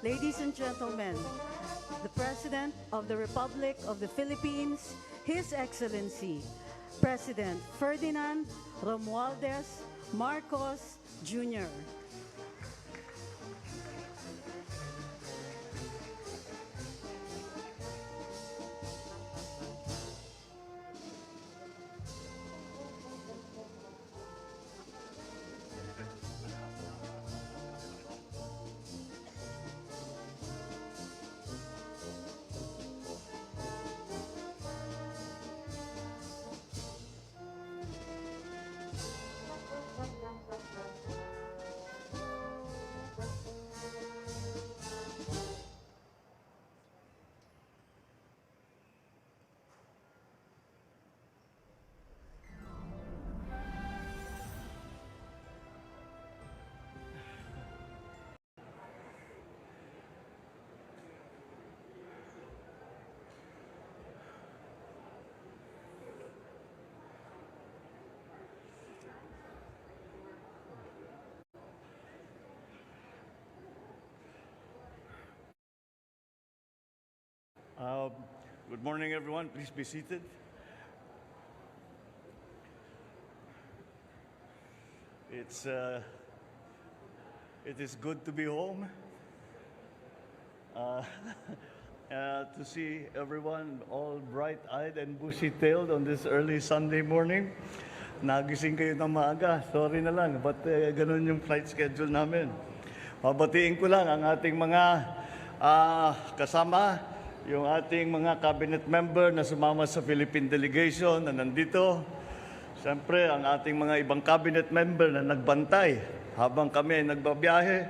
Ladies and gentlemen, the President of the Republic of the Philippines, His Excellency, President Ferdinand Romualdez Marcos Jr. Good morning, everyone. Please be seated. It is good to be home, to see everyone all bright-eyed and bushy-tailed on this early Sunday morning. Nagising kayo ng maaga. Sorry na lang, but ganun yung flight schedule namin. Mabatiin ko lang ang ating mga kasama, yung ating mga cabinet member na sumama sa Philippine delegation na nandito. Siyempre, ang ating mga ibang cabinet member na nagbantay habang kami nagbabiyahe.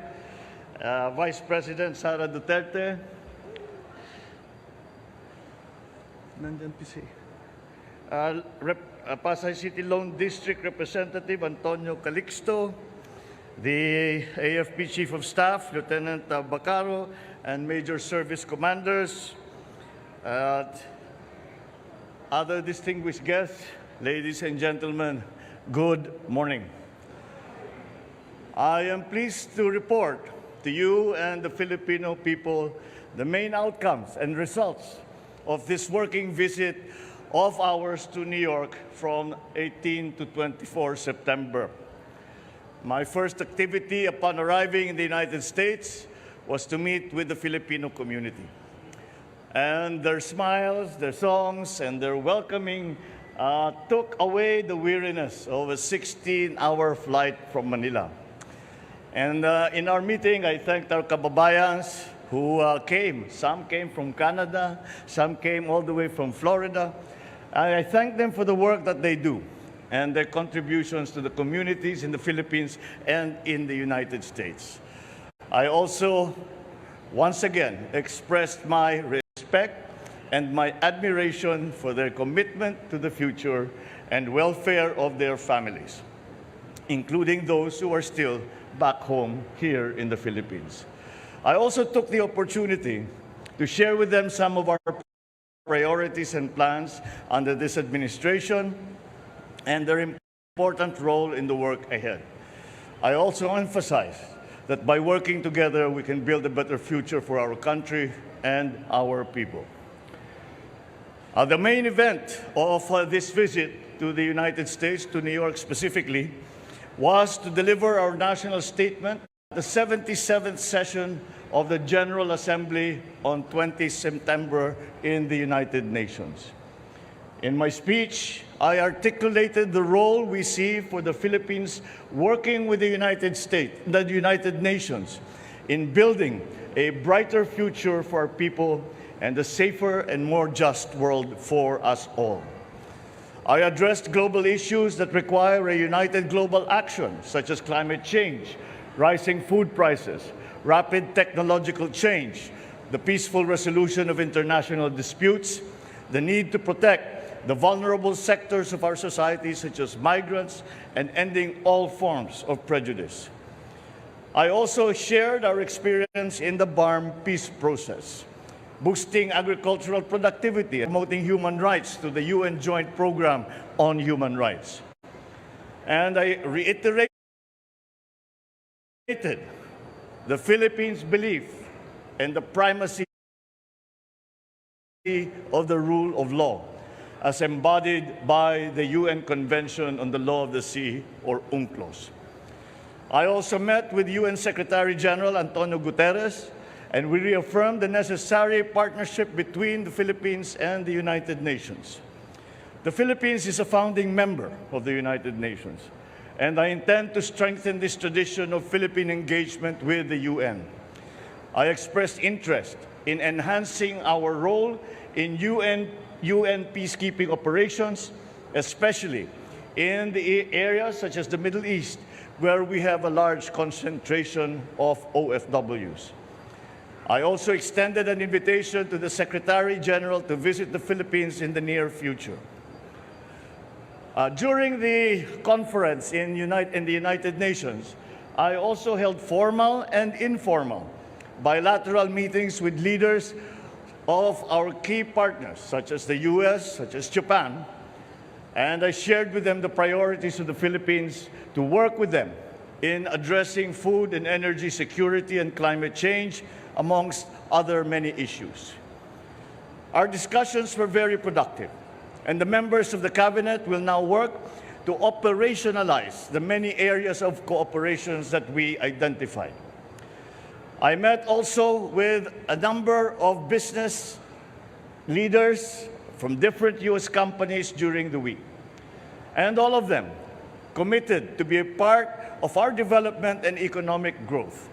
Vice President Sara Duterte. Nandyan PC. Pasay City Lone District Representative Antonio Calixto. The AFP Chief of Staff, Lieutenant Bacaro, and Major Service Commanders. Other distinguished guests, ladies and gentlemen, good morning. I am pleased to report to you and the Filipino people the main outcomes and results of this working visit of ours to New York from 18 to 24 September. My first activity upon arriving in the United States was to meet with the Filipino community. And their smiles, their songs, and their welcoming took away the weariness of a 16-hour flight from Manila. And in our meeting, I thanked our kababayans who came. Some came from Canada, some came all the way from Florida. I thank them for the work that they do and their contributions to the communities in the Philippines and in the United States. I also, once again, expressed my respect and my admiration for their commitment to the future and welfare of their families, including those who are still back home here in the Philippines. I also took the opportunity to share with them some of our priorities and plans under this administration and their important role in the work ahead. I also emphasize that by working together, we can build a better future for our country and our people. The main event of this visit to the United States, to New York specifically, was to deliver our national statement at the 77th session of the General Assembly on 20 September in the United Nations. In my speech, I articulated the role we see for the Philippines working with the United States, the United Nations, in building a brighter future for our people and a safer and more just world for us all. I addressed global issues that require a united global action, such as climate change, rising food prices, rapid technological change, the peaceful resolution of international disputes, the need to protect the vulnerable sectors of our society, such as migrants, and ending all forms of prejudice. I also shared our experience in the BARM peace process, boosting agricultural productivity and promoting human rights through the UN Joint Program on Human Rights. And I reiterated the Philippines' belief and the primacy of the rule of law, as embodied by the UN Convention on the Law of the Sea, or UNCLOS. I also met with UN Secretary General Antonio Guterres, and we reaffirmed the necessary partnership between the Philippines and the United Nations. The Philippines is a founding member of the United Nations, and I intend to strengthen this tradition of Philippine engagement with the UN. I expressed interest in enhancing our role in UN peacekeeping operations, especially in the areas such as the Middle East, where we have a large concentration of OFWs. I also extended an invitation to the Secretary General to visit the Philippines in the near future. During the conference in the United Nations, I also held formal and informal bilateral meetings with leaders of our key partners, such as the US, such as Japan, and I shared with them the priorities of the Philippines to work with them in addressing food and energy security and climate change, amongst other many issues. Our discussions were very productive, and the members of the Cabinet will now work to operationalize the many areas of cooperations that we identified. I met also with a number of business leaders from different US companies during the week, and all of them committed to be a part of our development and economic growth.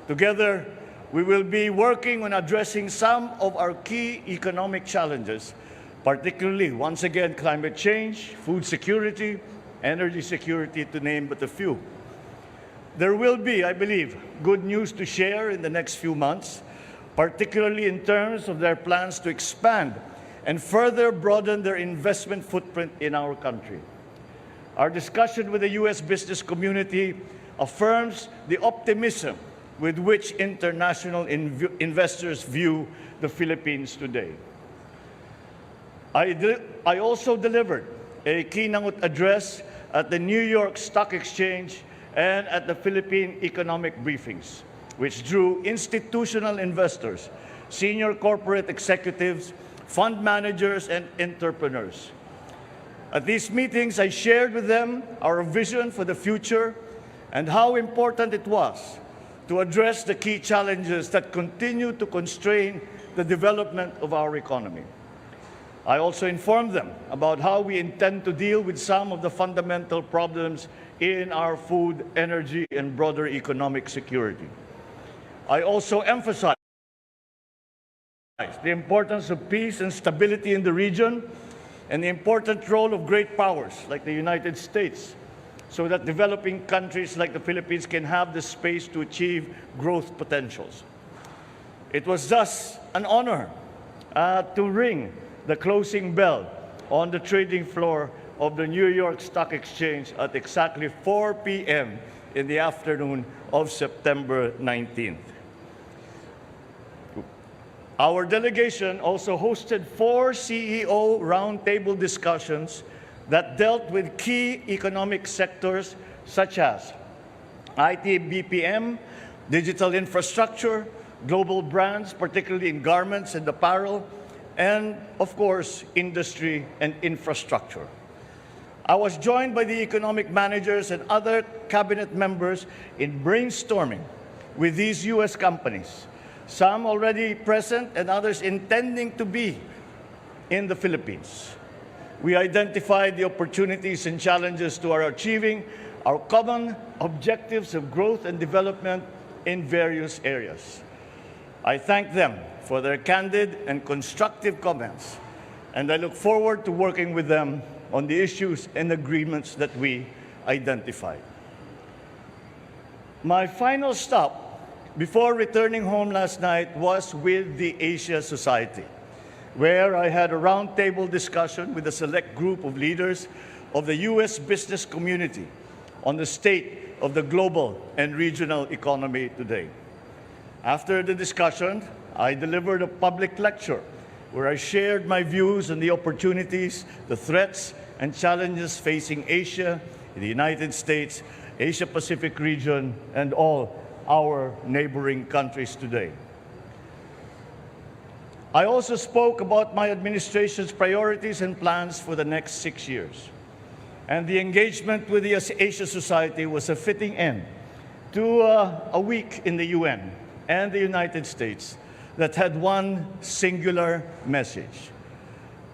Together, we will be working on addressing some of our key economic challenges, particularly, once again, climate change, food security, energy security, to name but a few. There will be, I believe, good news to share in the next few months, particularly in terms of their plans to expand and further broaden their investment footprint in our country. Our discussion with the U.S. business community affirms the optimism with which international investors view the Philippines today. I also delivered a keynote address at the New York Stock Exchange and at the Philippine economic briefings, which drew institutional investors, senior corporate executives, fund managers, and entrepreneurs. At these meetings, I shared with them our vision for the future and how important it was to address the key challenges that continue to constrain the development of our economy. I also informed them about how we intend to deal with some of the fundamental problems in our food, energy, and broader economic security. I also emphasized the importance of peace and stability in the region and the important role of great powers like the United States, so that developing countries like the Philippines can have the space to achieve growth potentials. It was thus an honor to ring the closing bell on the trading floor of the New York Stock Exchange at exactly 4 p.m. in the afternoon of September 19th. Our delegation also hosted 4 CEO roundtable discussions that dealt with key economic sectors such as IT BPM, digital infrastructure, global brands, particularly in garments and apparel, and, of course, industry and infrastructure. I was joined by the economic managers and other cabinet members in brainstorming with these U.S. companies, some already present and others intending to be in the Philippines. We identified the opportunities and challenges to our achieving our common objectives of growth and development in various areas. I thank them for their candid and constructive comments, and I look forward to working with them on the issues and agreements that we identified. My final stop before returning home last night was with the Asia Society, where I had a roundtable discussion with a select group of leaders of the U.S. business community on the state of the global and regional economy today. After the discussion, I delivered a public lecture where I shared my views on the opportunities, the threats, and challenges facing Asia, the United States, Asia-Pacific region, and all our neighboring countries today. I also spoke about my administration's priorities and plans for the next 6 years. And the engagement with the Asia Society was a fitting end to a week in the UN and the United States that had one singular message.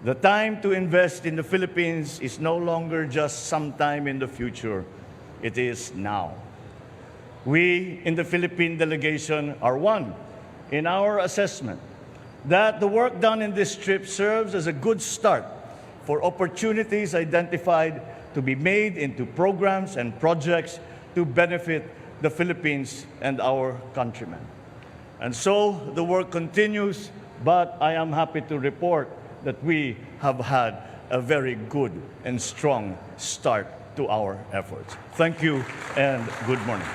The time to invest in the Philippines is no longer just sometime in the future. It is now. We in the Philippine delegation are one in our assessment that the work done in this trip serves as a good start for opportunities identified to be made into programs and projects to benefit the Philippines and our countrymen. And so the work continues, but I am happy to report that we have had a very good and strong start to our efforts. Thank you and good morning.